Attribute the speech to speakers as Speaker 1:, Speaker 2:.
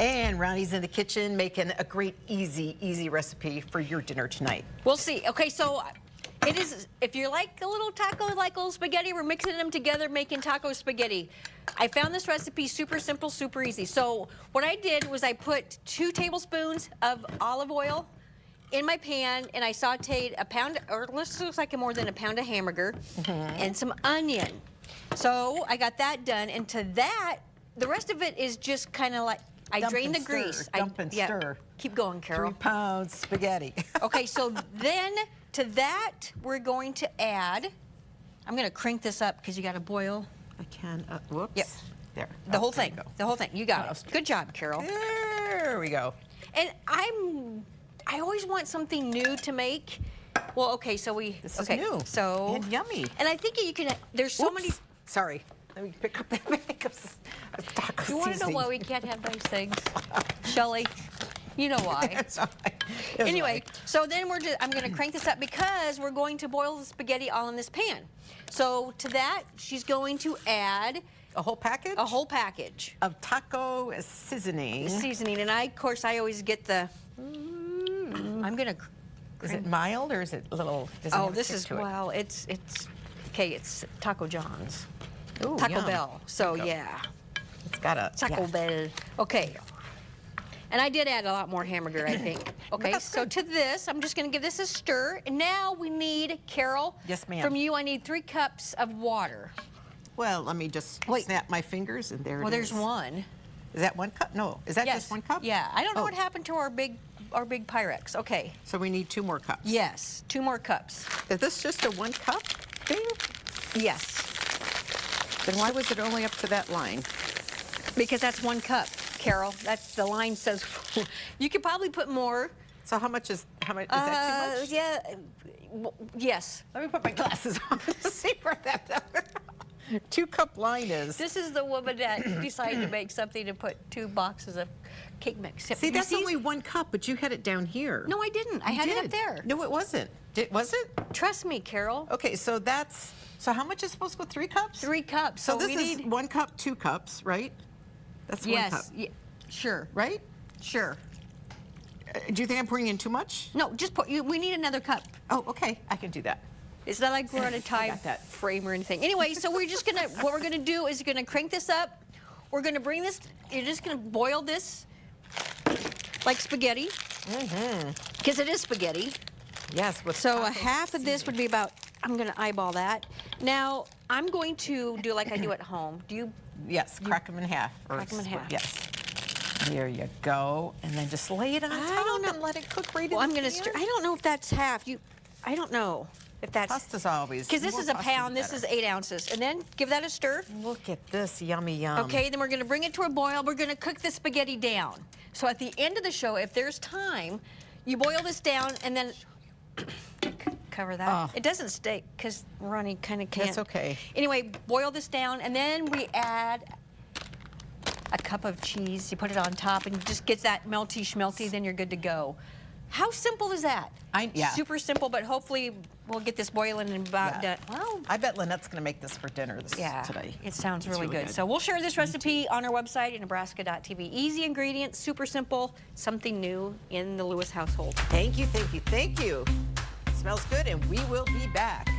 Speaker 1: And Ronnie's in the kitchen making a great, easy recipe for your dinner tonight.
Speaker 2: We'll see. Okay, so it is, if you like a little taco, like little spaghetti, we're mixing them together, making taco spaghetti. I found this recipe super simple, super easy. So what I did was I put 2 tablespoons of olive oil in my pan, and I sauteed a pound, or this looks like more than a pound of hamburger, and some onion. So I got that done, and to that, the rest of it is just kind of like, I drain the grease.
Speaker 1: Dump and stir.
Speaker 2: Keep going, Carol.
Speaker 1: 3 pounds spaghetti.
Speaker 2: Okay, so then to that, we're going to add, I'm going to crank this up because you got to boil.
Speaker 1: I can, whoops.
Speaker 2: Yep.
Speaker 1: There.
Speaker 2: The whole
Speaker 1: there
Speaker 2: thing.
Speaker 1: you go.
Speaker 2: The whole thing. You got it. Good job, Carol.
Speaker 1: There we go.
Speaker 2: And I always want something new to make. Well, okay, so
Speaker 1: This is new.
Speaker 2: So
Speaker 1: And yummy.
Speaker 2: And I think you can. There's so many.
Speaker 1: Sorry. Let me pick up that bag of taco
Speaker 2: You want to know
Speaker 1: seasoning.
Speaker 2: why we can't have nice things, Shelley? You know why.
Speaker 1: It's all right. It's
Speaker 2: Anyway,
Speaker 1: all
Speaker 2: so then I'm going to crank this up because we're going to boil the spaghetti all in this pan. So to that, she's going to add
Speaker 1: right. A whole package?
Speaker 2: a whole package
Speaker 1: of taco seasoning.
Speaker 2: seasoning, and of course, I always get the. I'm going to.
Speaker 1: Is it mild or is it a little? Does it
Speaker 2: Oh,
Speaker 1: have a
Speaker 2: this
Speaker 1: kick
Speaker 2: is
Speaker 1: to it?
Speaker 2: well. It's okay. It's Taco John's.
Speaker 1: Ooh,
Speaker 2: Taco
Speaker 1: yum.
Speaker 2: Bell. So
Speaker 1: Taco.
Speaker 2: yeah,
Speaker 1: It's got a
Speaker 2: Taco Bell. Okay. And I did add a lot more hamburger, I think. Okay,
Speaker 1: That's
Speaker 2: so
Speaker 1: good.
Speaker 2: to this, I'm just going to give this a stir. And now we need, Carol.
Speaker 1: Yes, ma'am.
Speaker 2: From you, I need 3 cups of water.
Speaker 1: Well, let me just
Speaker 2: Wait.
Speaker 1: snap my fingers and there
Speaker 2: Well,
Speaker 1: it is.
Speaker 2: there's 1.
Speaker 1: Is that 1 cup? No. Is that
Speaker 2: Yes.
Speaker 1: just 1 cup?
Speaker 2: Yeah. I don't know
Speaker 1: Oh.
Speaker 2: what happened to our big Pyrex. Okay.
Speaker 1: So we need 2 more cups.
Speaker 2: Yes. 2 more cups.
Speaker 1: Is this just a 1 cup thing?
Speaker 2: Yes.
Speaker 1: Then why was it only up to that line?
Speaker 2: Because that's 1 cup, Carol. That's the line says. You could probably put more.
Speaker 1: So how much is that too much?
Speaker 2: Yeah. Yes.
Speaker 1: Let me put my glasses on to see where that 2 cup line is.
Speaker 2: This is the woman that decided to make something to put 2 boxes of cake mix.
Speaker 1: See,
Speaker 2: You
Speaker 1: that's only 1 cup, but you had it down here.
Speaker 2: No, I didn't. I
Speaker 1: You
Speaker 2: had it up
Speaker 1: did.
Speaker 2: there.
Speaker 1: No, it wasn't. Was it?
Speaker 2: Trust me, Carol.
Speaker 1: Okay, so so how much is supposed to go? 3 cups?
Speaker 2: 3 cups.
Speaker 1: So this
Speaker 2: we
Speaker 1: is
Speaker 2: need.
Speaker 1: 1 cup, 2 cups, right? That's 1 cup,
Speaker 2: Yes. Sure.
Speaker 1: right?
Speaker 2: Sure.
Speaker 1: Do you think I'm pouring in too much?
Speaker 2: No, just put. We need another cup.
Speaker 1: Oh, okay, I can do that.
Speaker 2: It's not like we're on a time
Speaker 1: got that.
Speaker 2: frame or anything. Anyway, so we're just gonna. What we're gonna do is gonna crank this up. We're gonna bring this. You're just gonna boil this like spaghetti. Because it is spaghetti.
Speaker 1: Yes. With
Speaker 2: So a
Speaker 1: taco
Speaker 2: half of this would be about. I'm gonna eyeball that. Now I'm going to do like I do at home. Do you?
Speaker 1: Yes, crack them in half.
Speaker 2: Crack 'em in half.
Speaker 1: Yes. There you go. And then just lay it on
Speaker 2: I
Speaker 1: top
Speaker 2: don't know.
Speaker 1: and let it cook right
Speaker 2: Well,
Speaker 1: in
Speaker 2: I'm
Speaker 1: the
Speaker 2: gonna
Speaker 1: pan.
Speaker 2: stir. I don't know if that's half. I don't know if that's.
Speaker 1: Pasta's always.
Speaker 2: Because this
Speaker 1: more
Speaker 2: is a
Speaker 1: pasta,
Speaker 2: pound.
Speaker 1: the
Speaker 2: This is
Speaker 1: better.
Speaker 2: 8 ounces. And then give that a stir.
Speaker 1: Look at this, yummy yum.
Speaker 2: Okay, then we're going to bring it to a boil. We're going to cook the spaghetti down. So at the end of the show, if there's time, you boil this down and then cover that.
Speaker 1: Oh.
Speaker 2: It doesn't stay because Ronnie kind of can't.
Speaker 1: That's okay.
Speaker 2: Anyway, boil this down and then we add a cup of cheese. You put it on top and just gets that melty schmelty, then you're good to go. How simple is that?
Speaker 1: Yeah.
Speaker 2: Super simple, but hopefully we'll get this boiling and about
Speaker 1: Yeah.
Speaker 2: done. Well,
Speaker 1: I bet Lynette's going to make this for dinner
Speaker 2: yeah,
Speaker 1: today.
Speaker 2: it sounds
Speaker 1: It's
Speaker 2: really good. So we'll share this recipe on our website at Nebraska.tv. Easy ingredients, super simple, something new in the Lewis household.
Speaker 1: Thank you, thank you, thank you. Smells good, and we will be back.